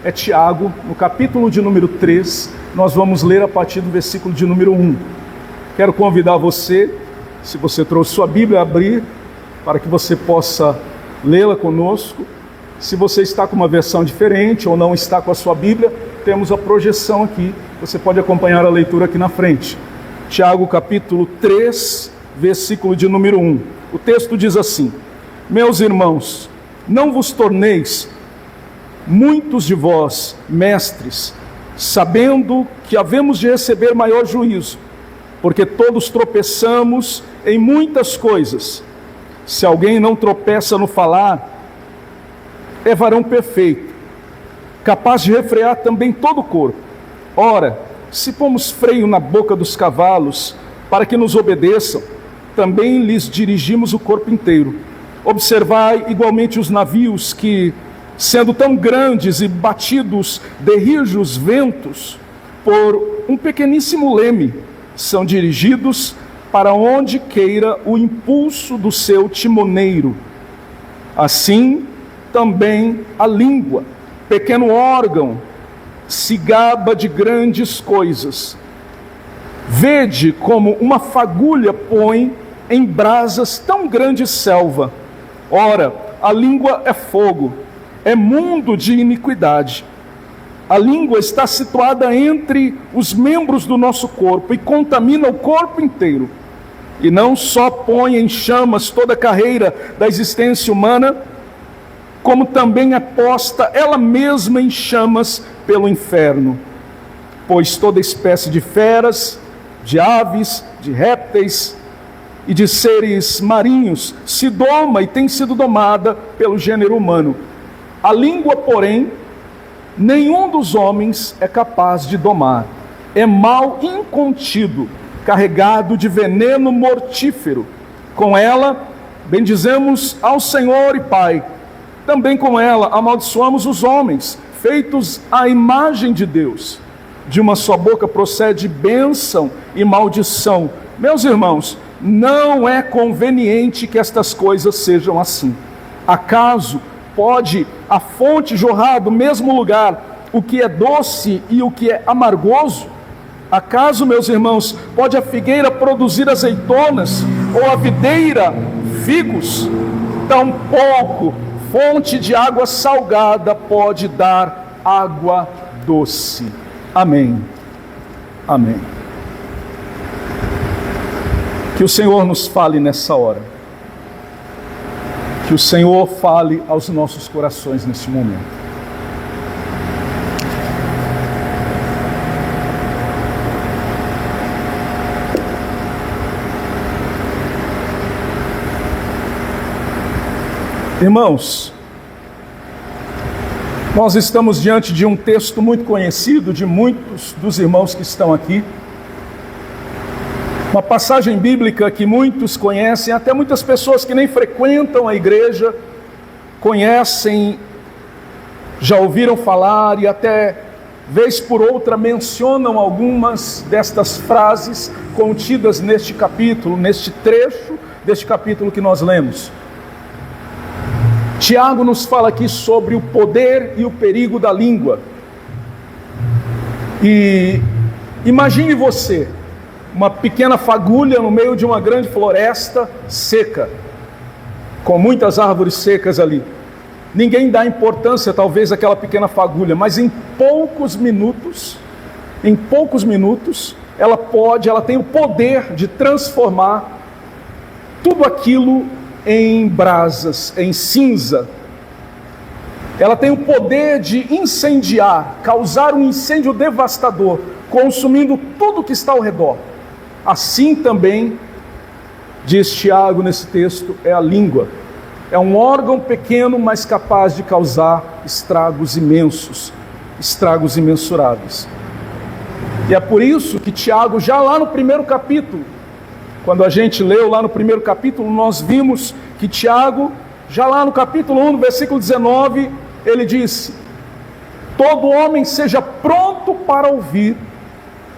é Tiago, no capítulo de número 3, nós vamos ler a partir do versículo de número 1. Quero convidar você, se você trouxe sua Bíblia, a abrir, para que você possa lê-la conosco. Se você está com uma versão diferente ou não está com a sua Bíblia, temos a projeção aqui, você pode acompanhar a leitura aqui na frente. Tiago capítulo 3, versículo de número 1. O texto diz assim: Meus irmãos, não vos torneis muitos de vós mestres, sabendo que havemos de receber maior juízo, porque todos tropeçamos em muitas coisas. Se alguém não tropeça no falar, é varão perfeito, capaz de refrear também todo o corpo. Ora, se pomos freio na boca dos cavalos, para que nos obedeçam, também lhes dirigimos o corpo inteiro. Observai igualmente os navios que, sendo tão grandes e batidos de rijos ventos, por um pequeníssimo leme, são dirigidos para onde queira o impulso do seu timoneiro. Assim, também a língua, pequeno órgão, se gaba de grandes coisas. Vede como uma fagulha põe em brasas tão grande selva. Ora, a língua é fogo, é mundo de iniquidade. A língua está situada entre os membros do nosso corpo e contamina o corpo inteiro. E não só põe em chamas toda a carreira da existência humana, como também é posta ela mesma em chamas pelo inferno. Pois toda espécie de feras, de aves, de répteis e de seres marinhos se doma e tem sido domada pelo gênero humano. A língua, porém, nenhum dos homens é capaz de domar. É mal incontido, carregado de veneno mortífero. Com ela, bendizemos ao Senhor e Pai. Também com ela amaldiçoamos os homens, feitos à imagem de Deus. De uma só boca procede bênção e maldição. Meus irmãos, não é conveniente que estas coisas sejam assim. Acaso pode a fonte jorrar do mesmo lugar o que é doce e o que é amargoso? Acaso, meus irmãos, pode a figueira produzir azeitonas ou a videira figos? Tampouco fonte de água salgada pode dar água doce. Amém. Amém. Que o Senhor nos fale nessa hora. Que o Senhor fale aos nossos corações neste momento. Irmãos, nós estamos diante de um texto muito conhecido de muitos dos irmãos que estão aqui. Uma passagem bíblica que muitos conhecem, até muitas pessoas que nem frequentam a igreja conhecem, já ouviram falar e até vez por outra mencionam algumas destas frases contidas neste capítulo, neste trecho deste capítulo que nós lemos. Tiago nos fala aqui sobre o poder e o perigo da língua. E imagine você, uma pequena fagulha no meio de uma grande floresta seca, com muitas árvores secas ali. Ninguém dá importância talvez àquela pequena fagulha, mas em poucos minutos, ela tem o poder de transformar tudo aquilo em brasas, em cinza. Ela tem o poder de incendiar, causar um incêndio devastador, consumindo tudo que está ao redor. Assim também, diz Tiago nesse texto, é a língua. É um órgão pequeno, mas capaz de causar estragos imensos, estragos imensuráveis. E é por isso que Tiago, já lá no primeiro capítulo, quando a gente leu lá no primeiro capítulo, nós vimos que Tiago, já lá no capítulo 1, no versículo 19, ele disse: todo homem seja pronto para ouvir,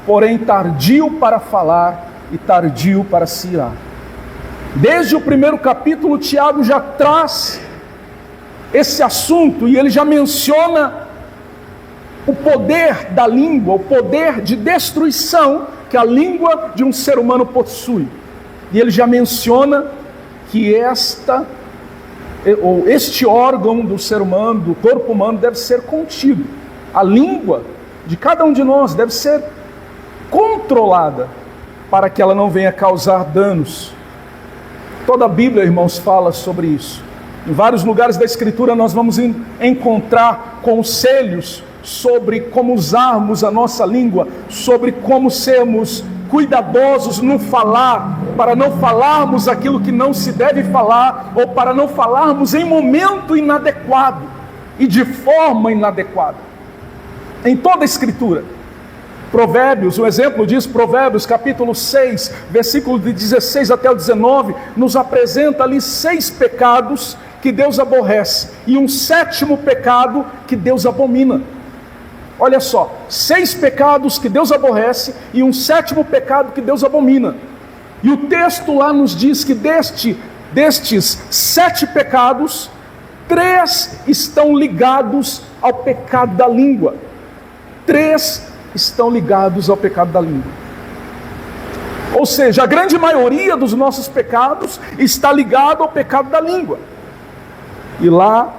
porém tardio para falar e tardio para se irar. Desde o primeiro capítulo, Tiago já traz esse assunto e ele já menciona o poder da língua, o poder de destruição que a língua de um ser humano possui. E ele já menciona que este órgão do ser humano, do corpo humano, deve ser contido. A língua de cada um de nós deve ser controlada para que ela não venha causar danos. Toda a Bíblia, irmãos, fala sobre isso. Em vários lugares da Escritura nós vamos encontrar conselhos sobre como usarmos a nossa língua, sobre como sermos cuidadosos no falar, para não falarmos aquilo que não se deve falar, ou para não falarmos em momento inadequado e de forma inadequada. Em toda a Escritura. Provérbios, um exemplo disso, Provérbios capítulo 6, versículo de 16 até o 19, nos apresenta ali 6 pecados que Deus aborrece, e um 7º pecado que Deus abomina. Olha só, 6 pecados que Deus aborrece e um 7º pecado que Deus abomina. E o texto lá nos diz que destes 7 pecados, 3 estão ligados ao pecado da língua. 3 estão ligados ao pecado da língua. Ou seja, a grande maioria dos nossos pecados está ligado ao pecado da língua. E lá,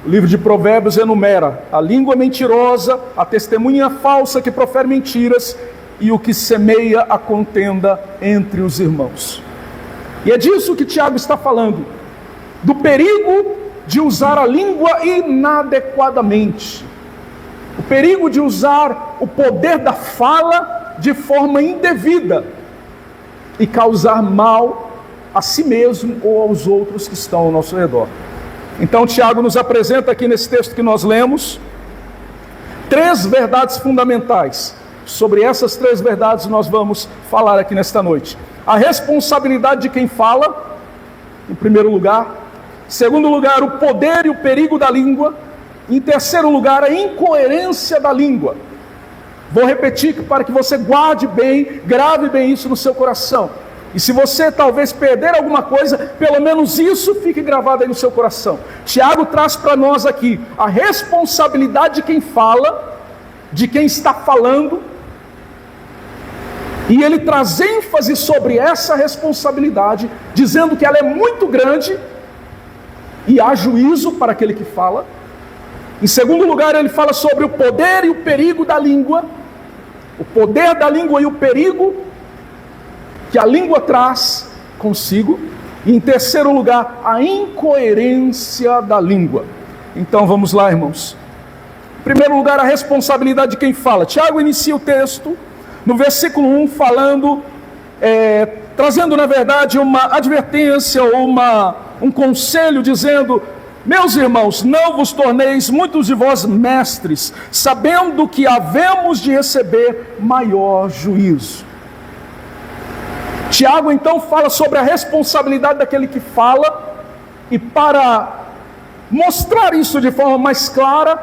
o livro de Provérbios enumera a língua mentirosa, a testemunha falsa que profere mentiras e o que semeia a contenda entre os irmãos. E é disso que Tiago está falando, do perigo de usar a língua inadequadamente, o perigo de usar o poder da fala de forma indevida e causar mal a si mesmo ou aos outros que estão ao nosso redor. Então Tiago nos apresenta aqui nesse texto que nós lemos 3 verdades fundamentais. Sobre essas 3 verdades nós vamos falar aqui nesta noite. A responsabilidade de quem fala, em primeiro lugar. Em segundo lugar, o poder e o perigo da língua. Em terceiro lugar, a incoerência da língua. Vou repetir para que você guarde bem, grave bem isso no seu coração. E se você talvez perder alguma coisa, pelo menos isso fique gravado aí no seu coração. Tiago traz para nós aqui a responsabilidade de quem fala, de quem está falando. E ele traz ênfase sobre essa responsabilidade, dizendo que ela é muito grande e há juízo para aquele que fala. Em segundo lugar, ele fala sobre o poder e o perigo da língua. O poder da língua e o perigo que a língua traz consigo. E em terceiro lugar, a incoerência da língua. Então vamos lá, irmãos. Em primeiro lugar, a responsabilidade de quem fala. Tiago inicia o texto no versículo 1 falando, trazendo na verdade uma advertência ou um conselho, dizendo: meus irmãos, não vos torneis muitos de vós mestres, sabendo que havemos de receber maior juízo. Tiago então fala sobre a responsabilidade daquele que fala, e para mostrar isso de forma mais clara,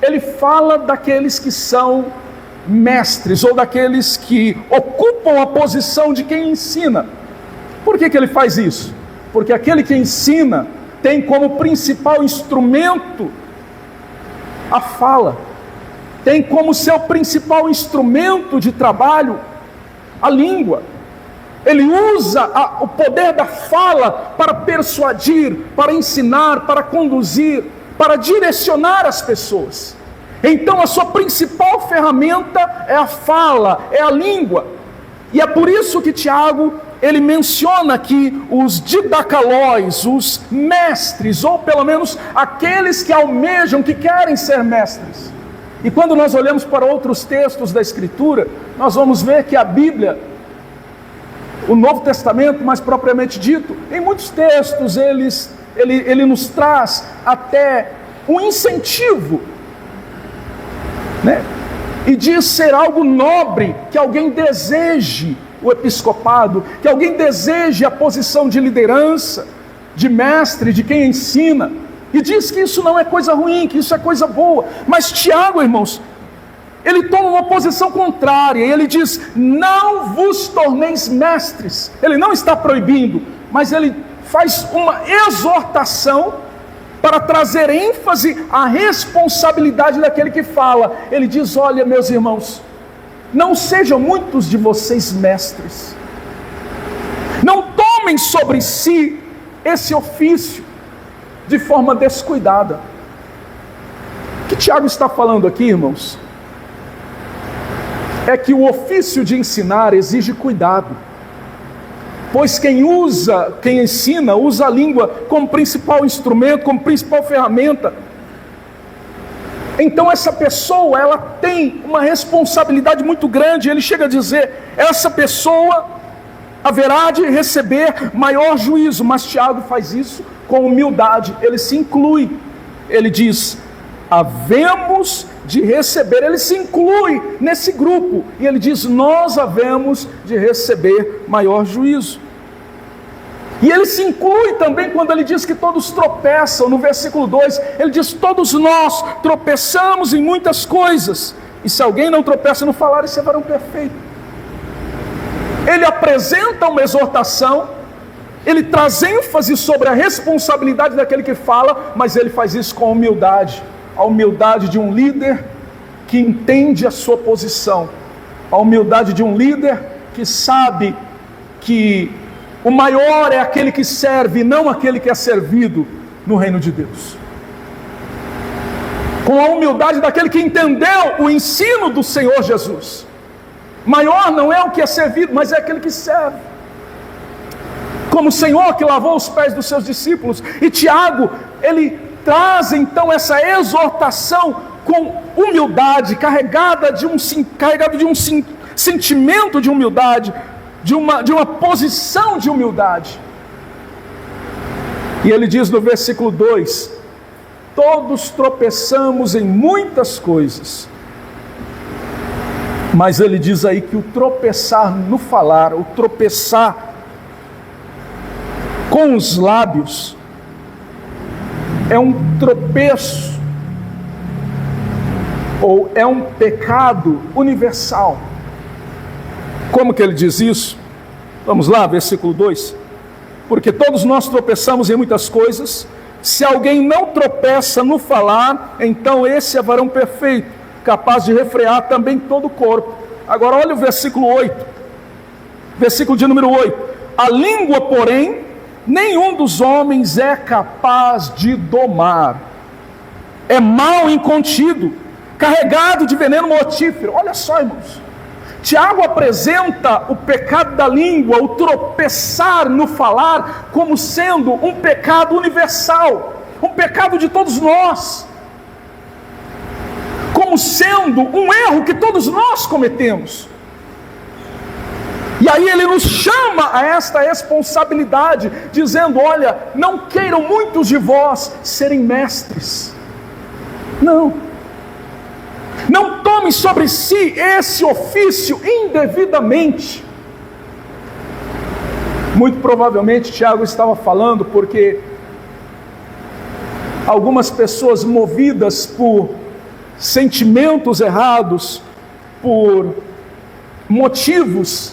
ele fala daqueles que são mestres, ou daqueles que ocupam a posição de quem ensina. Por que ele faz isso? Porque aquele que ensina tem como principal instrumento a fala, tem como seu principal instrumento de trabalho a língua. Ele usa o poder da fala para persuadir, para ensinar, para conduzir, para direcionar as pessoas. Então a sua principal ferramenta é a fala, é a língua. E é por isso que Tiago, ele menciona aqui os didacalóis, os mestres, ou pelo menos aqueles que almejam, que querem ser mestres. E quando nós olhamos para outros textos da Escritura, nós vamos ver que a Bíblia, o Novo Testamento mais propriamente dito, em muitos textos ele nos traz até um incentivo, né? E diz ser algo nobre que alguém deseje o episcopado, que alguém deseje a posição de liderança, de mestre, de quem ensina. E diz que isso não é coisa ruim, que isso é coisa boa. Mas Tiago, irmãos, ele toma uma posição contrária. Ele diz: não vos torneis mestres. Ele não está proibindo, mas ele faz uma exortação para trazer ênfase à responsabilidade daquele que fala. Ele diz: olha, meus irmãos, não sejam muitos de vocês mestres, não tomem sobre si esse ofício de forma descuidada. O que Tiago está falando aqui, irmãos, é que o ofício de ensinar exige cuidado, pois quem ensina, usa a língua como principal instrumento, como principal ferramenta. Então essa pessoa, ela tem uma responsabilidade muito grande. Ele chega a dizer: essa pessoa haverá de receber maior juízo. Mas Tiago faz isso com humildade, ele se inclui. Ele diz: havemos de receber. Ele se inclui nesse grupo e ele diz: nós havemos de receber maior juízo. E ele se inclui também quando ele diz que todos tropeçam. No versículo 2, ele diz: todos nós tropeçamos em muitas coisas, e se alguém não tropeça no falar, esse é varão perfeito. Ele apresenta uma exortação, ele traz ênfase sobre a responsabilidade daquele que fala, mas ele faz isso com humildade. A humildade de um líder que entende a sua posição, a humildade de um líder que sabe que o maior é aquele que serve, não aquele que é servido no reino de Deus. Com a humildade daquele que entendeu o ensino do Senhor Jesus. Maior não é o que é servido, mas é aquele que serve. Como o Senhor que lavou os pés dos seus discípulos. E Tiago, ele traz então essa exortação com humildade, carregado de um sentimento de humildade, de uma posição de humildade. E ele diz no versículo 2: todos tropeçamos em muitas coisas. Mas ele diz aí que o tropeçar no falar, o tropeçar com os lábios, é um tropeço, ou é um pecado universal. Como que ele diz isso? Vamos lá, versículo 2. Porque todos nós tropeçamos em muitas coisas. Se alguém não tropeça no falar, então esse é varão perfeito, capaz de refrear também todo o corpo. Agora olha o versículo 8. Versículo de número 8. A língua, porém, nenhum dos homens é capaz de domar. É mal incontido, carregado de veneno mortífero. Olha só, irmãos. Tiago apresenta o pecado da língua, o tropeçar no falar, como sendo um pecado universal, um pecado de todos nós, como sendo um erro que todos nós cometemos. E aí ele nos chama a esta responsabilidade, dizendo: olha, não queiram muitos de vós serem mestres. Não tomem sobre si esse ofício indevidamente. Muito provavelmente Tiago estava falando porque algumas pessoas, movidas por sentimentos errados, por motivos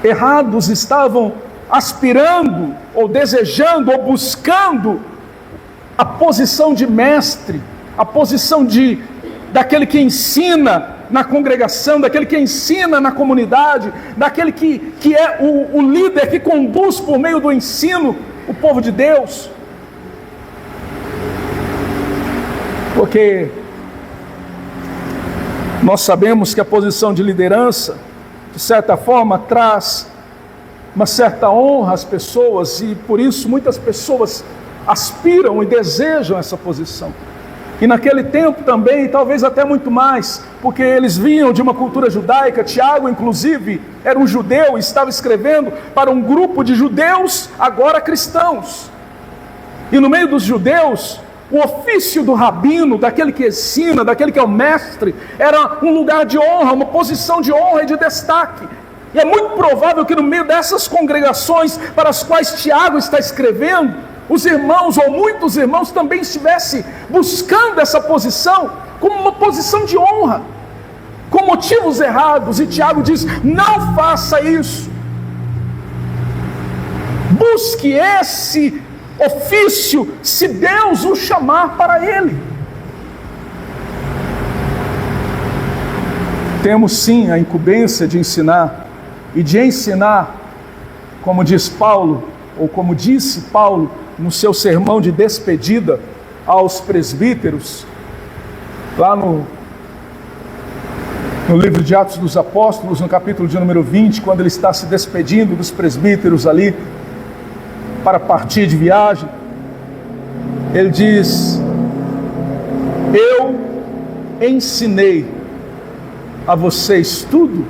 errados, estavam aspirando, ou desejando, ou buscando a posição de mestre, a posição daquele que ensina na congregação, daquele que ensina na comunidade, daquele que é o líder que conduz por meio do ensino o povo de Deus. Porque nós sabemos que a posição de liderança, de certa forma, traz uma certa honra às pessoas, e por isso muitas pessoas aspiram e desejam essa posição. E naquele tempo também, e talvez até muito mais, porque eles vinham de uma cultura judaica. Tiago, inclusive, era um judeu e estava escrevendo para um grupo de judeus, agora cristãos. E no meio dos judeus, o ofício do rabino, daquele que ensina, daquele que é o mestre, era um lugar de honra, uma posição de honra e de destaque. E é muito provável que no meio dessas congregações para as quais Tiago está escrevendo, os irmãos, ou muitos irmãos, também estivessem buscando essa posição como uma posição de honra, com motivos errados. E Tiago diz: não faça isso. Busque ofício se Deus o chamar para ele. Temos sim a incumbência de ensinar, e de ensinar, como diz Paulo, ou como disse Paulo no seu sermão de despedida aos presbíteros, lá no livro de Atos dos Apóstolos, no capítulo de número 20, quando ele está se despedindo dos presbíteros ali, para partir de viagem, ele diz: eu ensinei a vocês tudo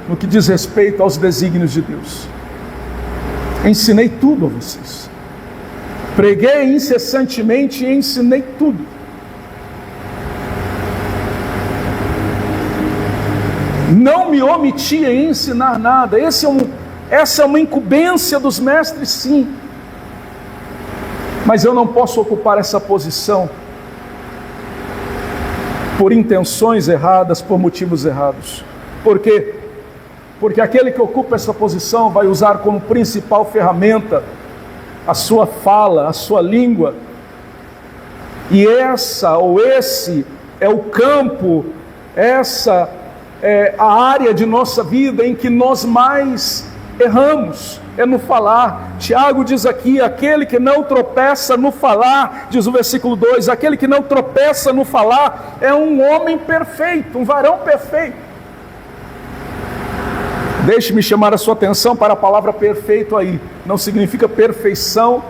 no que diz respeito aos desígnios de Deus. Ensinei tudo a vocês. Preguei incessantemente e ensinei tudo. Não me omiti em ensinar nada. Essa é uma incumbência dos mestres, sim. Mas eu não posso ocupar essa posição por intenções erradas, por motivos errados. Por quê? Porque aquele que ocupa essa posição vai usar como principal ferramenta a sua fala, a sua língua. E essa ou esse é o campo, essa é a área de nossa vida em que nós mais erramos, é no falar. Tiago diz aqui: aquele que não tropeça no falar, diz o versículo 2, aquele que não tropeça no falar é um homem perfeito, um varão perfeito. Deixe-me chamar a sua atenção para a palavra perfeito aí. Não significa perfeição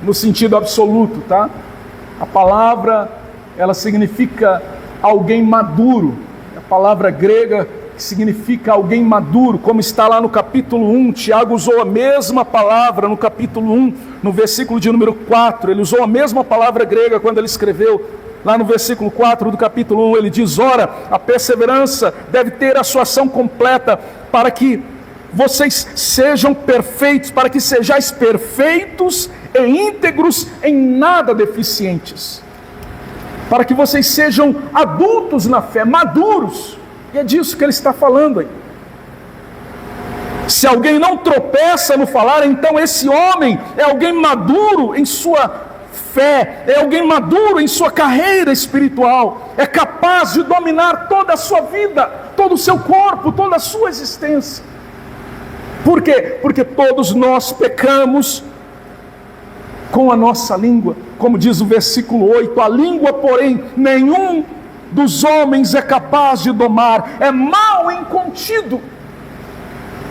no sentido absoluto, tá? A palavra, ela significa alguém maduro. A palavra grega que significa alguém maduro, como está lá no capítulo 1, Tiago usou a mesma palavra no capítulo 1, no versículo de número 4, ele usou a mesma palavra grega quando ele escreveu, lá no versículo 4 do capítulo 1, ele diz: ora, a perseverança deve ter a sua ação completa, para que vocês sejam perfeitos, para que sejais perfeitos e íntegros, em nada deficientes, para que vocês sejam adultos na fé, maduros. E é disso que ele está falando aí. Se alguém não tropeça no falar, então esse homem é alguém maduro em sua fé, é alguém maduro em sua carreira espiritual, é capaz de dominar toda a sua vida, todo o seu corpo, toda a sua existência. Por quê? Porque todos nós pecamos com a nossa língua, como diz o versículo 8, a língua, porém, nenhum dos homens é capaz de domar, é mal incontido.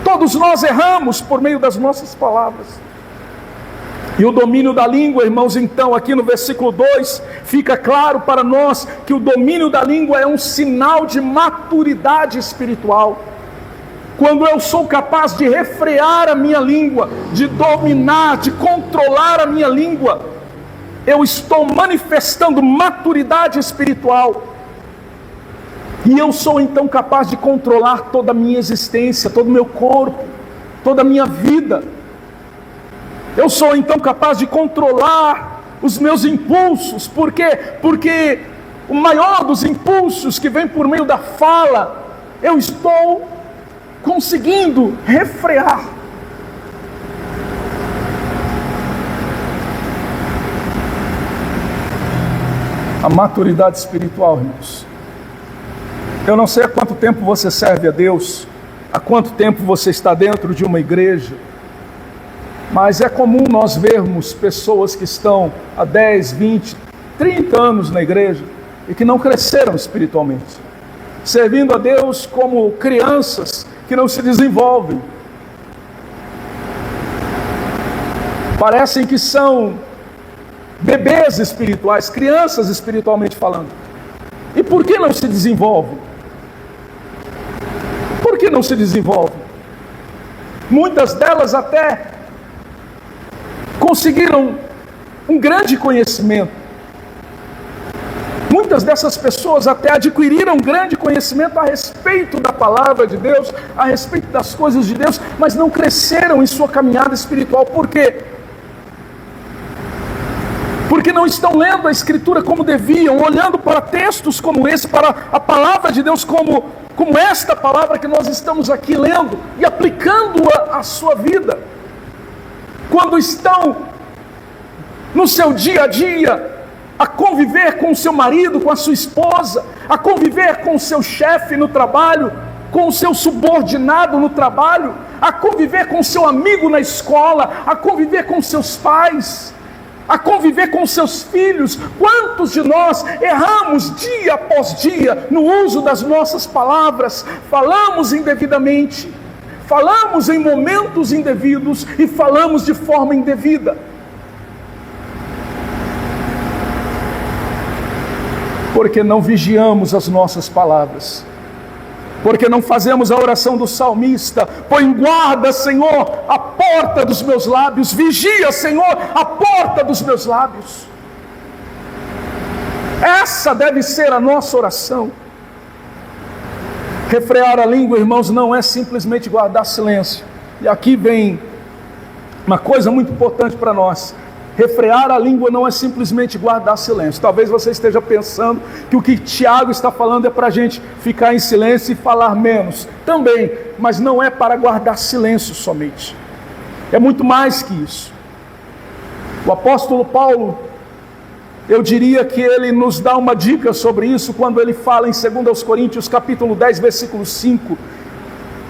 Todos nós erramos por meio das nossas palavras. E o domínio da língua, irmãos, então aqui no versículo 2, fica claro para nós que o domínio da língua é um sinal de maturidade espiritual. Quando eu sou capaz de refrear a minha língua, de dominar, de controlar a minha língua, eu estou manifestando maturidade espiritual. E eu sou então capaz de controlar toda a minha existência, todo o meu corpo, toda a minha vida. Eu sou então capaz de controlar os meus impulsos. Por quê? Porque o maior dos impulsos que vem por meio da fala, eu estou conseguindo refrear. A maturidade espiritual, irmãos. Eu não sei há quanto tempo você serve a Deus, há quanto tempo você está dentro de uma igreja, mas é comum nós vermos pessoas que estão há 10, 20, 30 anos na igreja e que não cresceram espiritualmente, servindo a Deus como crianças que não se desenvolvem. Parecem que são bebês espirituais, crianças espiritualmente falando. E por que não se desenvolvem? Por que não se desenvolvem? Muitas delas até conseguiram um grande conhecimento. Muitas dessas pessoas até adquiriram um grande conhecimento a respeito da palavra de Deus, a respeito das coisas de Deus, mas não cresceram em sua caminhada espiritual. Por quê? Porque não estão lendo a Escritura como deviam, olhando para textos como esse, para a palavra de Deus como esta palavra que nós estamos aqui lendo e aplicando-a à sua vida. Quando estão no seu dia a dia, a conviver com o seu marido, com a sua esposa, a conviver com o seu chefe no trabalho, com o seu subordinado no trabalho, a conviver com o seu amigo na escola, a conviver com seus pais, a conviver com seus filhos. Quantos de nós erramos dia após dia no uso das nossas palavras? Falamos indevidamente, falamos em momentos indevidos e falamos de forma indevida. Porque não vigiamos as nossas palavras, porque não fazemos a oração do salmista: põe guarda, Senhor, a porta dos meus lábios, vigia, Senhor, a porta dos meus lábios. Essa deve ser a nossa oração. Refrear a língua, irmãos, não é simplesmente guardar silêncio. E aqui vem uma coisa muito importante para nós. Refrear a língua não é simplesmente guardar silêncio. Talvez você esteja pensando que o que Tiago está falando é para a gente ficar em silêncio e falar menos. Também, mas não é para guardar silêncio somente. É muito mais que isso. O apóstolo Paulo, eu diria que ele nos dá uma dica sobre isso quando ele fala em 2 Coríntios capítulo 10, versículo 5.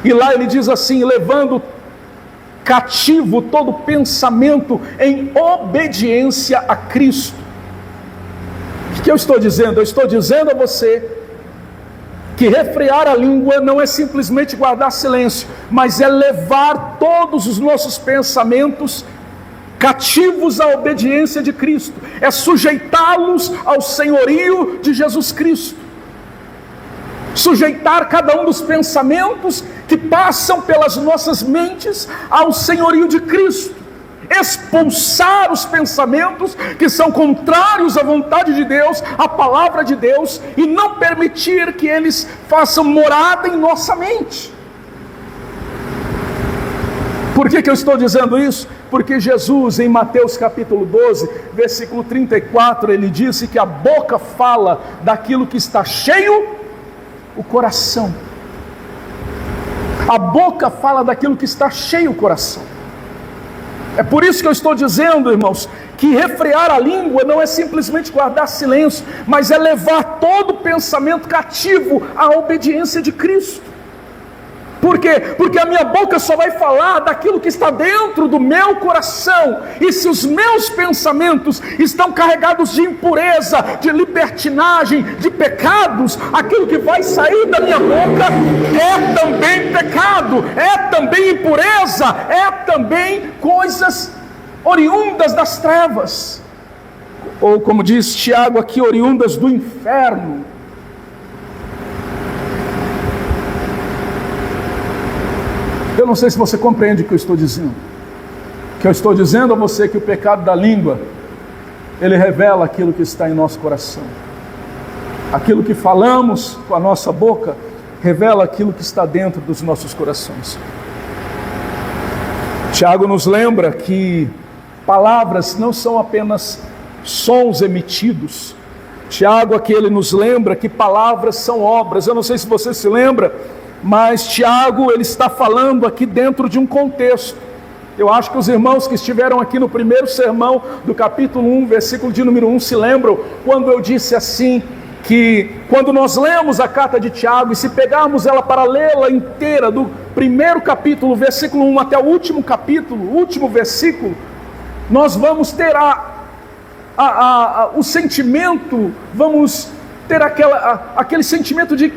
E lá ele diz assim: levando cativo todo pensamento em obediência a Cristo. O que eu estou dizendo? Eu estou dizendo a você que refrear a língua não é simplesmente guardar silêncio, mas é levar todos os nossos pensamentos cativos à obediência de Cristo, é sujeitá-los ao senhorio de Jesus Cristo. Sujeitar cada um dos pensamentos que passam pelas nossas mentes ao senhorio de Cristo. Expulsar os pensamentos que são contrários à vontade de Deus, à palavra de Deus, e não permitir que eles façam morada em nossa mente. Por que eu estou dizendo isso? Porque Jesus, em Mateus capítulo 12, versículo 34, ele disse que a boca fala daquilo que está cheio o coração. A boca fala daquilo que está cheio o coração. É por isso que eu estou dizendo, irmãos, que refrear a língua não é simplesmente guardar silêncio, mas é levar todo o pensamento cativo à obediência de Cristo. Por quê? Porque a minha boca só vai falar daquilo que está dentro do meu coração. E se os meus pensamentos estão carregados de impureza, de libertinagem, de pecados, aquilo que vai sair da minha boca é também pecado, é também impureza, é também coisas oriundas das trevas. Ou como diz Tiago aqui, oriundas do inferno. Eu não sei se você compreende o que eu estou dizendo. Que eu estou dizendo a você que o pecado da língua, ele revela aquilo que está em nosso coração. Aquilo que falamos com a nossa boca, revela aquilo que está dentro dos nossos corações. Tiago nos lembra que palavras não são apenas sons emitidos. Tiago aqui ele nos lembra que palavras são obras. Eu não sei se você se lembra, mas Tiago, ele está falando aqui dentro de um contexto. Eu acho que os irmãos que estiveram aqui no primeiro sermão do capítulo 1, versículo de número 1, se lembram quando eu disse assim, que quando nós lemos a carta de Tiago, e se pegarmos ela para lê-la inteira, do primeiro capítulo, versículo 1 até o último capítulo, o último versículo, nós vamos ter o sentimento, vamos ter aquele sentimento de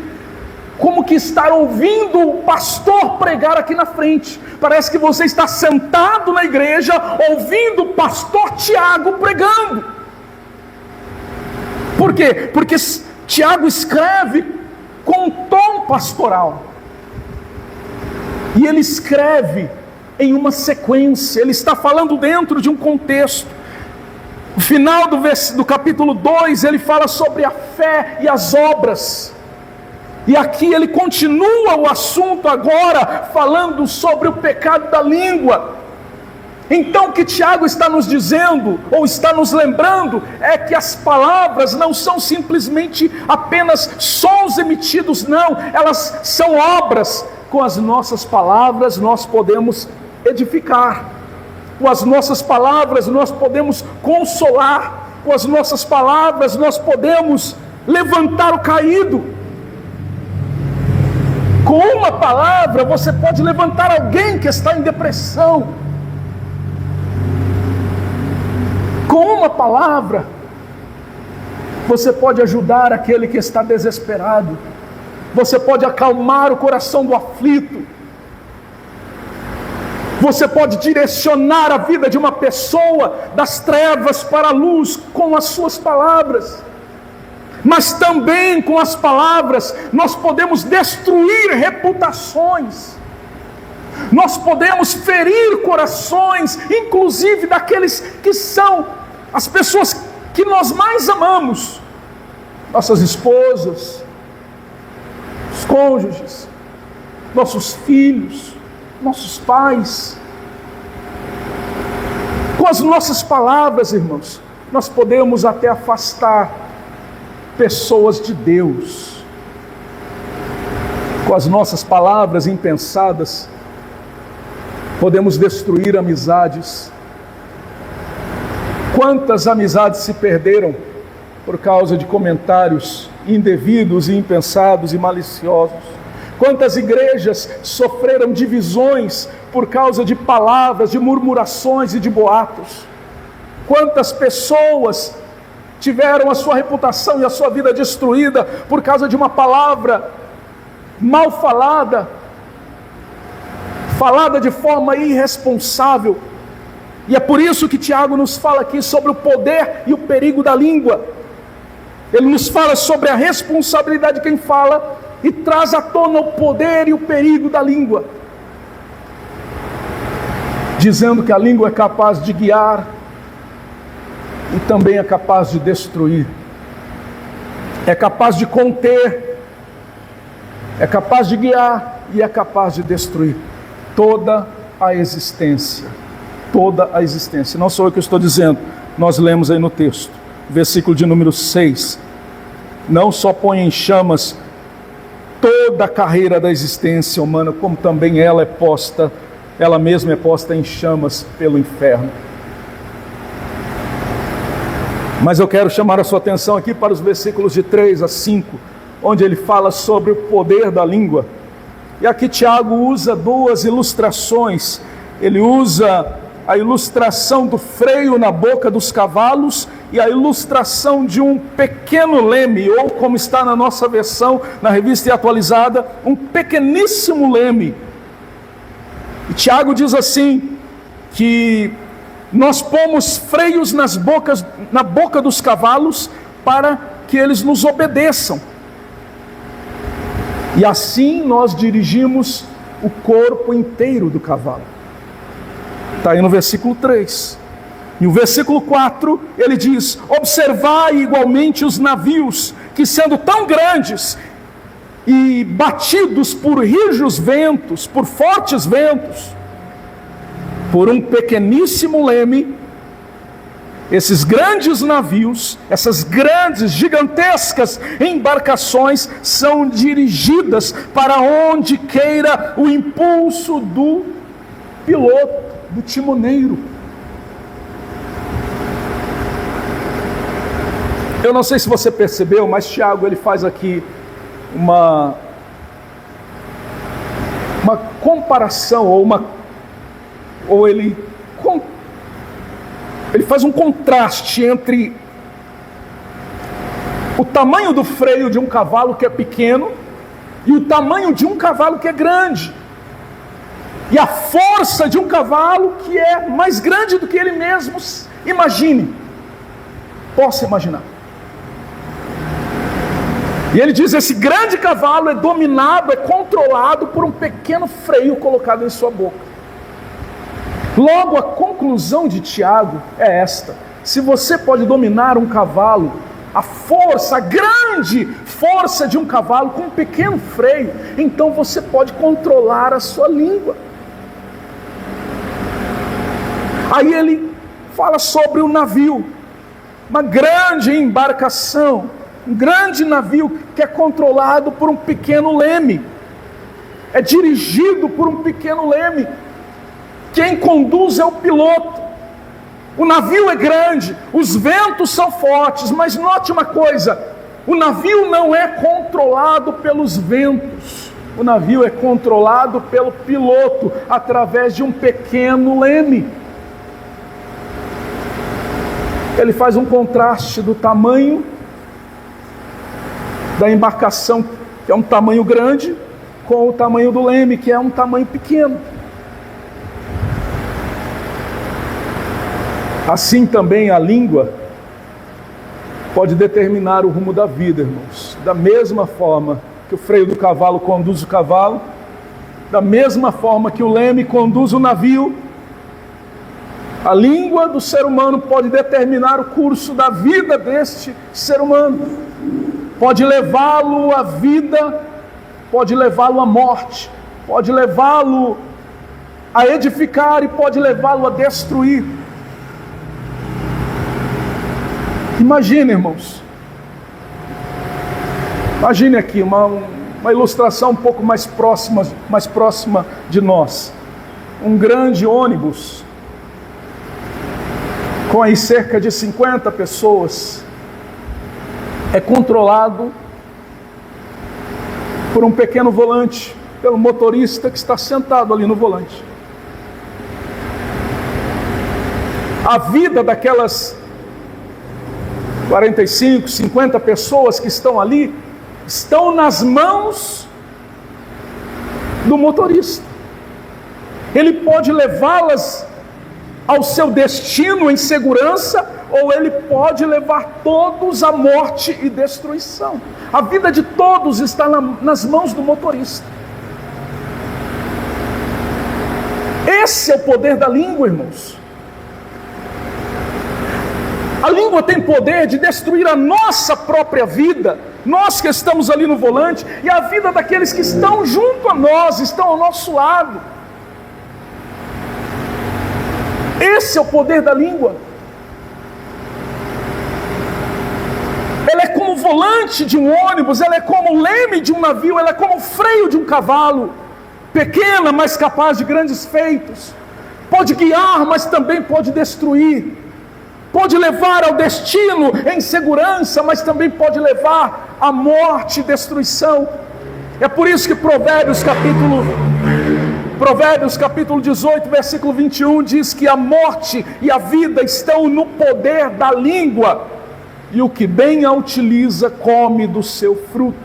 como que estar ouvindo o pastor pregar aqui na frente. Parece que você está sentado na igreja ouvindo o pastor Tiago pregando. Por quê? Porque Tiago escreve com um tom pastoral. E ele escreve em uma sequência, ele está falando dentro de um contexto. No final do capítulo 2, ele fala sobre a fé e as obras. E aqui ele continua o assunto agora, falando sobre o pecado da língua. Então o que Tiago está nos dizendo, ou está nos lembrando, é que as palavras não são simplesmente apenas sons emitidos, não, elas são obras. Com as nossas palavras nós podemos edificar, Com as nossas palavras nós podemos consolar, com as nossas palavras nós podemos levantar o caído. Com uma palavra você pode levantar alguém que está em depressão. Com uma palavra você pode ajudar aquele que está desesperado. Você pode acalmar o coração do aflito. Você pode direcionar a vida de uma pessoa das trevas para a luz com as suas palavras. Mas também com as palavras nós podemos destruir reputações. Nós podemos ferir corações, inclusive daqueles que são as pessoas que nós mais amamos. Nossas esposas, os cônjuges, nossos filhos, nossos pais. Com as nossas palavras, irmãos, nós podemos até afastar pessoas de Deus. Com as nossas palavras impensadas, podemos destruir amizades. Quantas amizades se perderam por causa de comentários indevidos e impensados e maliciosos? Quantas igrejas sofreram divisões por causa de palavras, de murmurações e de boatos? Quantas pessoas tiveram a sua reputação e a sua vida destruída por causa de uma palavra mal falada, falada de forma irresponsável? E é por isso que Tiago nos fala aqui sobre o poder e o perigo da língua. Ele nos fala sobre a responsabilidade de quem fala e traz à tona o poder e o perigo da língua, dizendo que a língua é capaz de guiar e também é capaz de destruir, é capaz de conter, é capaz de guiar e é capaz de destruir toda a existência. Toda a existência. Não sou eu que estou dizendo, nós lemos aí no texto, versículo de número 6. Não só põe em chamas toda a carreira da existência humana, como também ela mesma é posta em chamas pelo inferno. Mas eu quero chamar a sua atenção aqui para os versículos de 3 a 5, onde ele fala sobre o poder da língua. E aqui Tiago usa duas ilustrações. Ele usa a ilustração do freio na boca dos cavalos e a ilustração de um pequeno leme, ou como está na nossa versão, na revista atualizada, um pequeníssimo leme. E Tiago diz assim, que nós pomos freios na boca dos cavalos para que eles nos obedeçam. E assim nós dirigimos o corpo inteiro do cavalo. Está aí no versículo 3. E no versículo 4 ele diz: observai igualmente os navios, que sendo tão grandes e batidos por rijos ventos, por fortes ventos, por um pequeníssimo leme, esses grandes navios, essas grandes, gigantescas embarcações são dirigidas para onde queira o impulso do piloto, do timoneiro. Eu não sei se você percebeu, mas Tiago ele faz aqui uma comparação, ou ele faz um contraste entre o tamanho do freio de um cavalo que é pequeno e o tamanho de um cavalo que é grande, e a força de um cavalo que é mais grande do que ele mesmo. Imagine, possa imaginar. E ele diz: esse grande cavalo é dominado, é controlado por um pequeno freio colocado em sua boca. Logo, a conclusão de Tiago é esta: se você pode dominar um cavalo, a força, a grande força de um cavalo com um pequeno freio, então você pode controlar a sua língua. Aí ele fala sobre o navio, uma grande embarcação, um grande navio que é controlado por um pequeno leme, é dirigido por um pequeno leme. Quem conduz é o piloto. O navio é grande, os ventos são fortes, mas note uma coisa: o navio não é controlado pelos ventos, o navio é controlado pelo piloto, através de um pequeno leme. Ele faz um contraste do tamanho da embarcação, que é um tamanho grande, com o tamanho do leme, que é um tamanho pequeno. Assim também a língua pode determinar o rumo da vida, irmãos. Da mesma forma que o freio do cavalo conduz o cavalo, da mesma forma que o leme conduz o navio, a língua do ser humano pode determinar o curso da vida deste ser humano. Pode levá-lo à vida, pode levá-lo à morte, pode levá-lo a edificar e pode levá-lo a destruir. Imagine, irmãos, imagine aqui uma ilustração um pouco mais próxima de nós. Um grande ônibus com aí cerca de 50 pessoas é controlado por um pequeno volante, pelo motorista que está sentado ali no volante. A vida daquelas 45, 50 pessoas que estão ali, estão nas mãos do motorista. Ele pode levá-las ao seu destino em segurança, ou ele pode levar todos à morte e destruição. A vida de todos está nas mãos do motorista. Esse é o poder da língua, irmãos. A língua tem poder de destruir a nossa própria vida, nós que estamos ali no volante, e a vida daqueles que estão junto a nós, estão ao nosso lado. Esse é o poder da língua. Ela é como o volante de um ônibus, ela é como o leme de um navio, ela é como o freio de um cavalo. Pequena, mas capaz de grandes feitos. Pode guiar, mas também pode destruir. Pode levar ao destino em segurança, mas também pode levar à morte e destruição. É por isso que Provérbios capítulo 18, versículo 21 diz que a morte e a vida estão no poder da língua, e o que bem a utiliza come do seu fruto.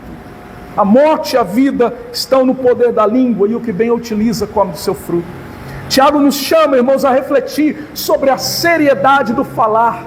A morte e a vida estão no poder da língua, e o que bem a utiliza come do seu fruto. Tiago nos chama, irmãos, a refletir sobre a seriedade do falar.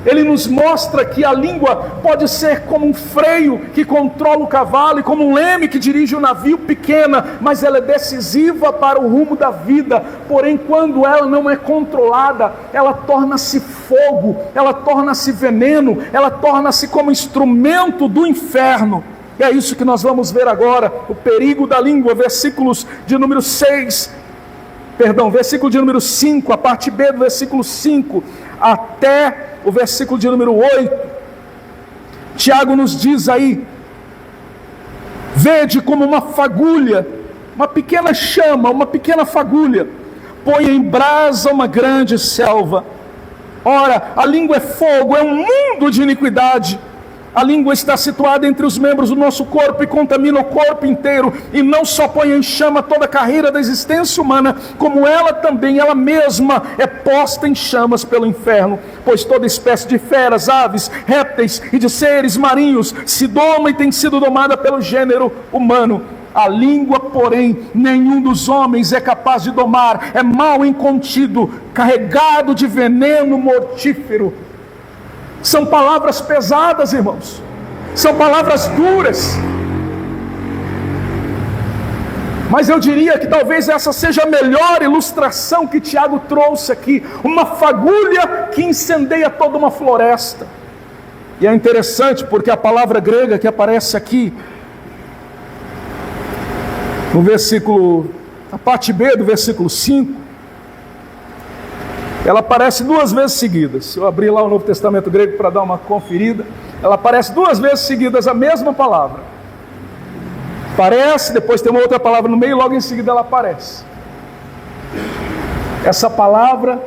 Ele nos mostra que a língua pode ser como um freio que controla o cavalo e como um leme que dirige o navio, pequena, mas ela é decisiva para o rumo da vida. Porém, quando ela não é controlada, ela torna-se fogo, ela torna-se veneno, ela torna-se como instrumento do inferno. E é isso que nós vamos ver agora, o perigo da língua, versículo de número 5, a parte B do versículo 5, até o versículo de número 8, Tiago nos diz aí: vede como uma fagulha, uma pequena chama, uma pequena fagulha, põe em brasa uma grande selva. Ora, a língua é fogo, é um mundo de iniquidade. A língua está situada entre os membros do nosso corpo e contamina o corpo inteiro, e não só põe em chama toda a carreira da existência humana, como ela também, ela mesma, é posta em chamas pelo inferno. Pois toda espécie de feras, aves, répteis e de seres marinhos se doma e tem sido domada pelo gênero humano. A língua, porém, nenhum dos homens é capaz de domar, é mal incontido, carregado de veneno mortífero. São palavras pesadas, irmãos. São palavras duras. Mas eu diria que talvez essa seja a melhor ilustração que Tiago trouxe aqui. Uma fagulha que incendeia toda uma floresta. E é interessante porque a palavra grega que aparece aqui, no versículo, a parte B do versículo 5, ela aparece 2 vezes seguidas. Eu abri lá o Novo Testamento grego para dar uma conferida. Ela aparece 2 vezes seguidas, a mesma palavra. Aparece, depois tem uma outra palavra no meio, e logo em seguida ela aparece. Essa palavra,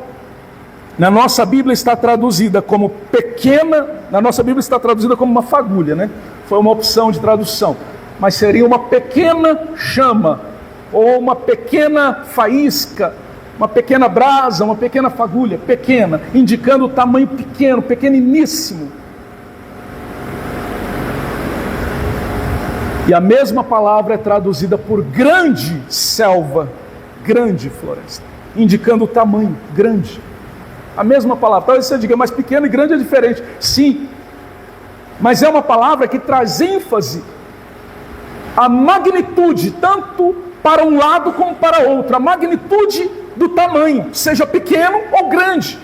na nossa Bíblia está traduzida como pequena, na nossa Bíblia está traduzida como uma fagulha, né? Foi uma opção de tradução, mas seria uma pequena chama, ou uma pequena faísca, uma pequena brasa, uma pequena fagulha, pequena, indicando o tamanho pequeno, pequeniníssimo. E a mesma palavra é traduzida por grande selva, grande floresta, indicando o tamanho, grande. A mesma palavra, talvez você diga, mas pequeno e grande é diferente. Sim, mas é uma palavra que traz ênfase à magnitude, tanto para um lado como para outro, a magnitude do tamanho, seja pequeno ou grande.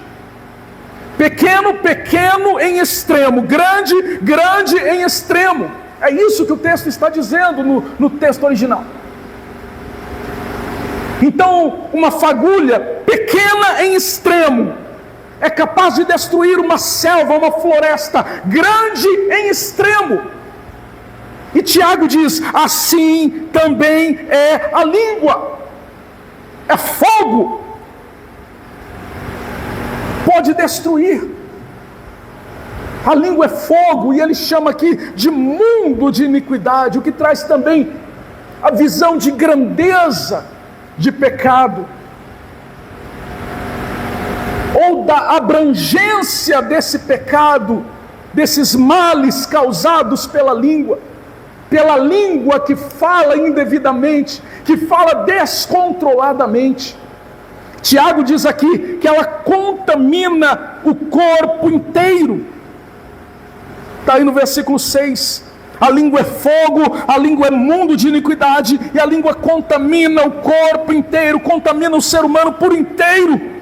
Pequeno, pequeno em extremo, grande, grande em extremo. É isso que o texto está dizendo no texto original. Então, uma fagulha pequena em extremo é capaz de destruir uma selva, uma floresta grande em extremo. E Tiago diz, assim também é a língua. É fogo. Pode destruir. A língua é fogo, e ele chama aqui de mundo de iniquidade, o que traz também a visão de grandeza de pecado, ou da abrangência desse pecado, desses males causados pela língua que fala indevidamente, que fala descontroladamente. Tiago diz aqui que ela contamina o corpo inteiro. Está aí no versículo 6, a língua é fogo, a língua é mundo de iniquidade, e a língua contamina o corpo inteiro, contamina o ser humano por inteiro.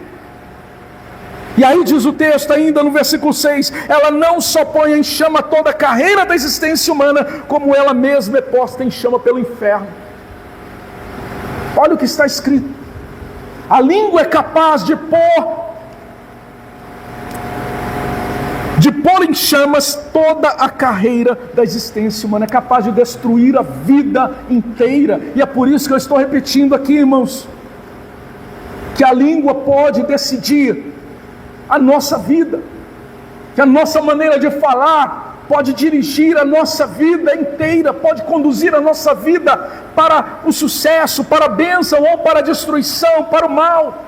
E aí diz o texto ainda no versículo 6, ela não só põe em chama toda a carreira da existência humana, como ela mesma é posta em chama pelo inferno. Olha o que está escrito, a língua é capaz de pôr em chamas toda a carreira da existência humana, é capaz de destruir a vida inteira. E é por isso que eu estou repetindo aqui, irmãos, que a língua pode decidir a nossa vida, que a nossa maneira de falar pode dirigir a nossa vida inteira, pode conduzir a nossa vida para o sucesso, para a bênção ou para a destruição, para o mal.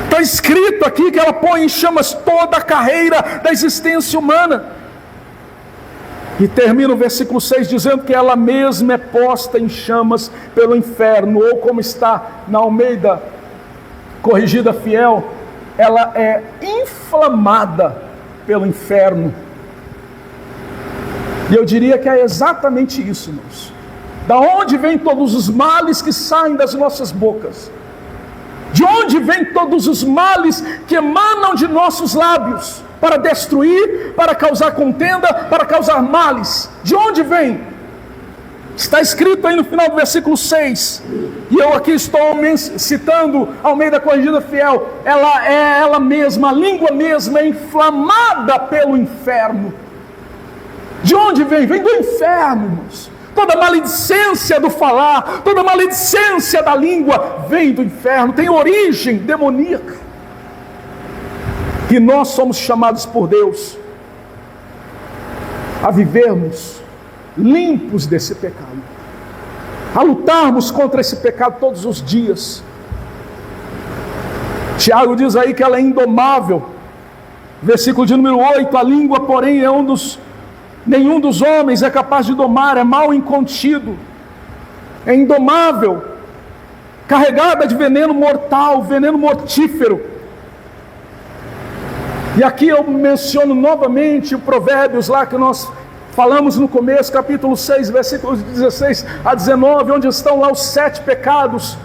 Está escrito aqui que ela põe em chamas toda a carreira da existência humana. E termina o versículo 6 dizendo que ela mesma é posta em chamas pelo inferno, ou como está na Almeida Corrigida Fiel, ela é inflamada pelo inferno. E eu diria que é exatamente isso, irmãos. Da onde vêm todos os males que saem das nossas bocas? De onde vêm todos os males que emanam de nossos lábios para destruir, para causar contenda, para causar males? De onde vem? Está escrito aí no final do versículo 6, e eu aqui estou citando Almeida Corrigida Fiel, ela é ela mesma, a língua mesma é inflamada pelo inferno. De onde vem? Vem do inferno, irmãos. Toda maledicência do falar, toda maledicência da língua vem do inferno, tem origem demoníaca. E nós somos chamados por Deus a vivermos limpos desse pecado, a lutarmos contra esse pecado todos os dias. Tiago diz aí que ela é indomável, versículo de número 8, a língua porém nenhum dos homens é capaz de domar, é mal incontido, é indomável, carregada de veneno mortal, veneno mortífero. E aqui eu menciono novamente o Provérbios lá que nós falamos no começo, capítulo 6, versículos 16 a 19, onde estão lá os 7 pecados,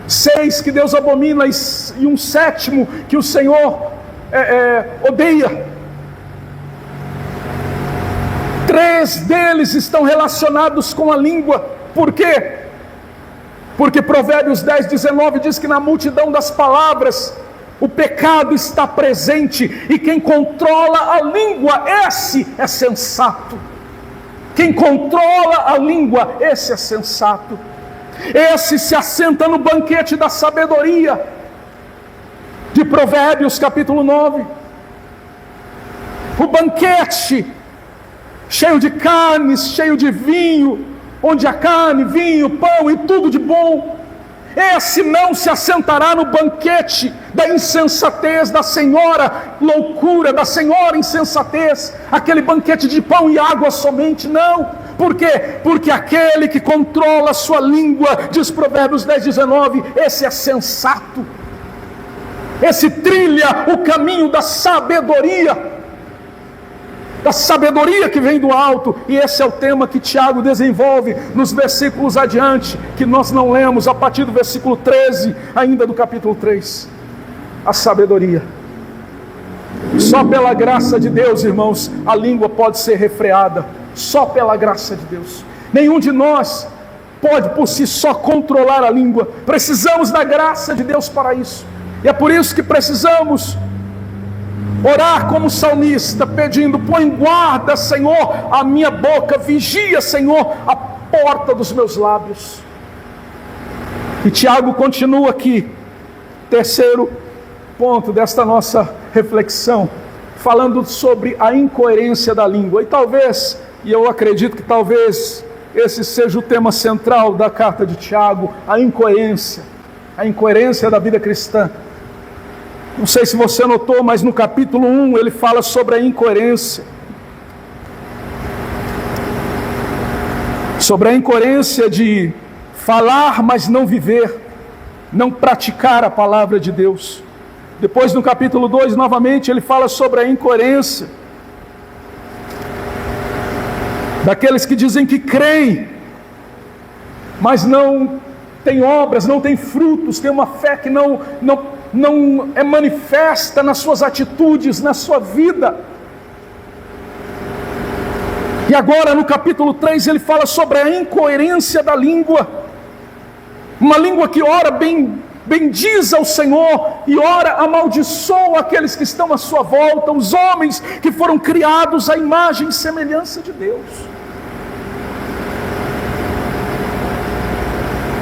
6 que Deus abomina e um 7º que o Senhor odeia. 3 deles estão relacionados com a língua. Por quê? Porque Provérbios 10, 19 diz que na multidão das palavras o pecado está presente, e quem controla a língua, esse é sensato. Quem controla a língua, esse é sensato. Esse se assenta no banquete da sabedoria, de Provérbios capítulo 9. O banquete cheio de carnes, cheio de vinho, onde há carne, vinho, pão e tudo de bom. Esse não se assentará no banquete da insensatez, da senhora loucura, da senhora insensatez, aquele banquete de pão e água somente, não. Por quê? Porque aquele que controla a sua língua, diz Provérbios 10:19, esse é sensato, esse trilha o caminho da sabedoria que vem do alto. E esse é o tema que Tiago desenvolve nos versículos adiante, que nós não lemos, a partir do versículo 13 ainda do capítulo 3. A sabedoria. Só pela graça de Deus, irmãos, a língua pode ser refreada. Só pela graça de Deus. Nenhum de nós pode por si só controlar a língua. Precisamos da graça de Deus para isso. E é por isso que precisamos orar como salmista, pedindo: põe guarda, Senhor, a minha boca, vigia, Senhor, a porta dos meus lábios. E Tiago continua aqui, terceiro ponto desta nossa reflexão, falando sobre a incoerência da língua. E talvez, e eu acredito que talvez esse seja o tema central da carta de Tiago, a incoerência da vida cristã. Não sei se você notou, mas no capítulo 1 ele fala sobre a incoerência. Sobre a incoerência de falar, mas não viver, não praticar a palavra de Deus. Depois no capítulo 2, novamente, ele fala sobre a incoerência daqueles que dizem que creem, mas não têm obras, não têm frutos, têm uma fé que não é manifesta nas suas atitudes, na sua vida. E agora no capítulo 3 ele fala sobre a incoerência da língua. Uma língua que ora bendiz ao Senhor e ora amaldiçoa aqueles que estão à sua volta, os homens que foram criados à imagem e semelhança de Deus.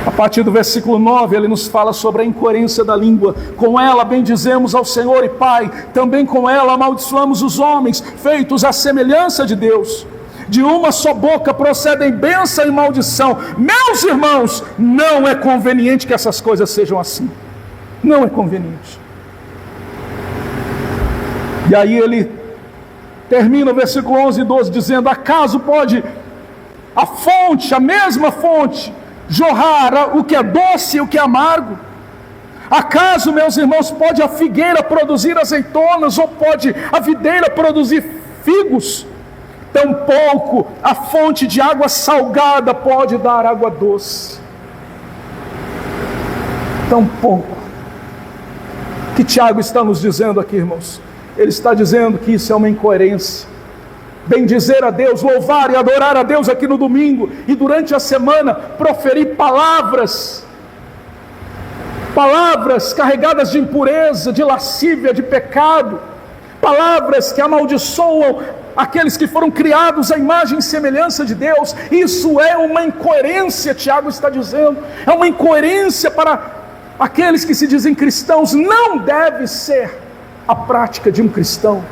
A partir do versículo 9, ele nos fala sobre a incoerência da língua. Com ela bendizemos ao Senhor e Pai, também com ela amaldiçoamos os homens, feitos à semelhança de Deus. De uma só boca procedem bênção e maldição. Meus irmãos, não é conveniente que essas coisas sejam assim. Não é conveniente. E aí ele termina o versículo 11 e 12 dizendo: acaso pode a mesma fonte, jorrar o que é doce e o que é amargo? Acaso, meus irmãos, pode a figueira produzir azeitonas, ou pode a videira produzir figos? Tampouco a fonte de água salgada pode dar água doce. Tampouco. O que Tiago está nos dizendo aqui, irmãos? Ele está dizendo que isso é uma incoerência. Bendizer a Deus, louvar e adorar a Deus aqui no domingo, e durante a semana proferir palavras carregadas de impureza, de lascívia, de pecado, palavras que amaldiçoam aqueles que foram criados à imagem e semelhança de Deus. Isso é uma incoerência, Tiago está dizendo, é uma incoerência para aqueles que se dizem cristãos. Não deve ser a prática de um cristão.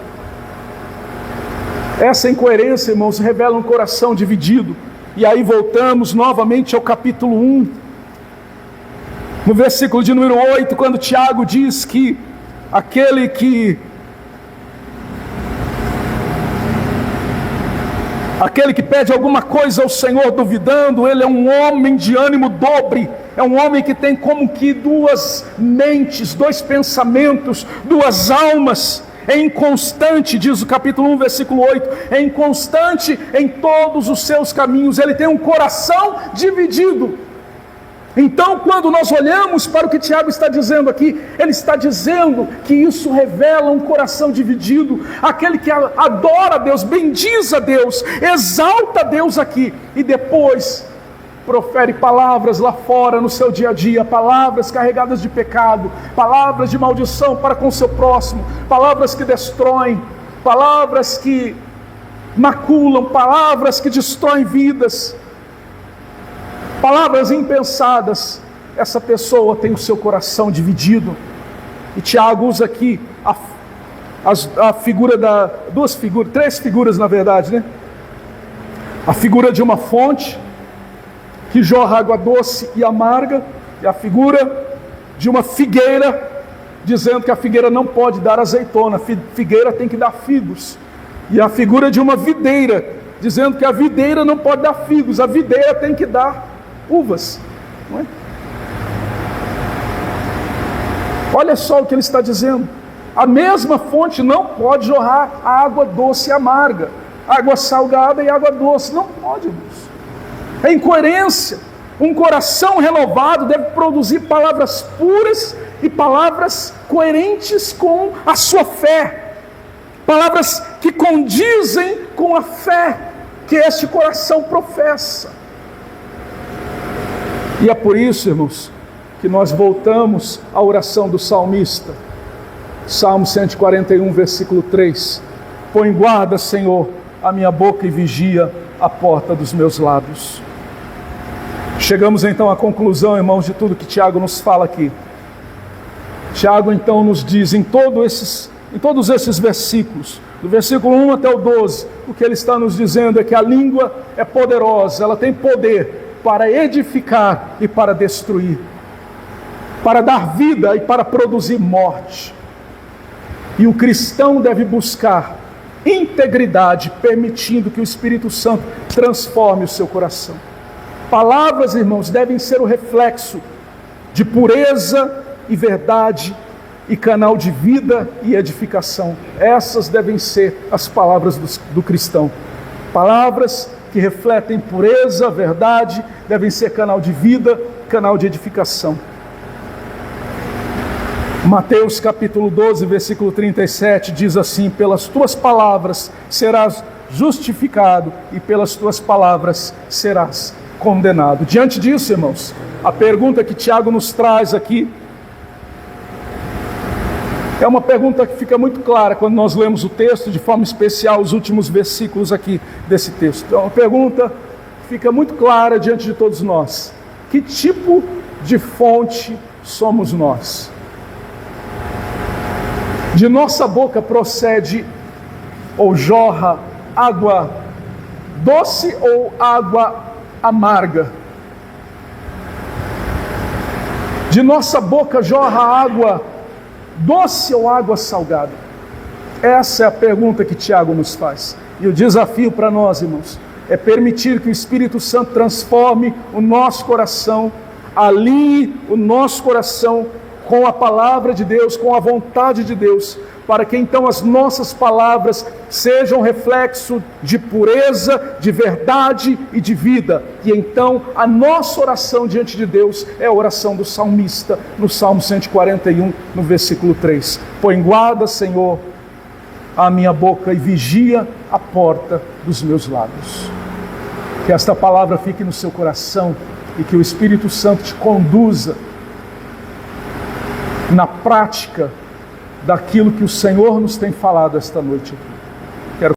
Essa incoerência, irmãos, revela um coração dividido. E aí voltamos novamente ao capítulo 1, no versículo de número 8, quando Tiago diz que aquele que pede alguma coisa ao Senhor duvidando, ele é um homem de ânimo dobre, é um homem que tem como que duas mentes, dois pensamentos, duas almas. É inconstante, diz o capítulo 1, versículo 8, é inconstante em todos os seus caminhos, ele tem um coração dividido. Então, quando nós olhamos para o que Tiago está dizendo aqui, ele está dizendo que isso revela um coração dividido, aquele que adora a Deus, bendiz a Deus, exalta a Deus aqui, e depois profere palavras lá fora no seu dia a dia, palavras carregadas de pecado, palavras de maldição para com o seu próximo, palavras que destroem, palavras que maculam, palavras que destroem vidas. Palavras impensadas, essa pessoa tem o seu coração dividido. E Tiago usa aqui a figura três figuras na verdade, né? A figura de uma fonte que jorra água doce e amarga, e a figura de uma figueira, dizendo que a figueira não pode dar azeitona, a figueira tem que dar figos. E a figura de uma videira, dizendo que a videira não pode dar figos, a videira tem que dar uvas. Não é? Olha só o que ele está dizendo. A mesma fonte não pode jorrar água doce e amarga, água salgada e água doce. Não pode, irmãos. É incoerência. Um coração renovado deve produzir palavras puras e palavras coerentes com a sua fé. Palavras que condizem com a fé que este coração professa. E é por isso, irmãos, que nós voltamos à oração do salmista. Salmo 141, versículo 3. Põe guarda, Senhor, a minha boca e vigia a porta dos meus lábios. Chegamos então à conclusão, irmãos, de tudo que Tiago nos fala aqui. Tiago então nos diz em todos esses versículos, do versículo 1 até o 12, o que ele está nos dizendo é que a língua é poderosa, ela tem poder para edificar e para destruir, para dar vida e para produzir morte. E o cristão deve buscar integridade, permitindo que o Espírito Santo transforme o seu coração. Palavras, irmãos, devem ser o reflexo de pureza e verdade e canal de vida e edificação. Essas devem ser as palavras do cristão. Palavras que refletem pureza, verdade, devem ser canal de vida, canal de edificação. Mateus capítulo 12, versículo 37 diz assim: pelas tuas palavras serás justificado e pelas tuas palavras serás condenado. Diante disso, irmãos, a pergunta que Tiago nos traz aqui é uma pergunta que fica muito clara quando nós lemos o texto, de forma especial os últimos versículos aqui desse texto. Então, uma pergunta que fica muito clara diante de todos nós: que tipo de fonte somos nós? De nossa boca procede ou jorra água doce ou água amarga? De nossa boca jorra água doce ou água salgada? Essa é a pergunta que Tiago nos faz. E o desafio para nós, irmãos, é permitir que o Espírito Santo transforme o nosso coração, alinhe o nosso coração com a palavra de Deus, com a vontade de Deus, para que então as nossas palavras sejam reflexo de pureza, de verdade e de vida. E então a nossa oração diante de Deus é a oração do salmista, no Salmo 141, no versículo 3. Põe guarda, Senhor, a minha boca e vigia a porta dos meus lábios. Que esta palavra fique no seu coração e que o Espírito Santo te conduza na prática daquilo que o Senhor nos tem falado esta noite aqui.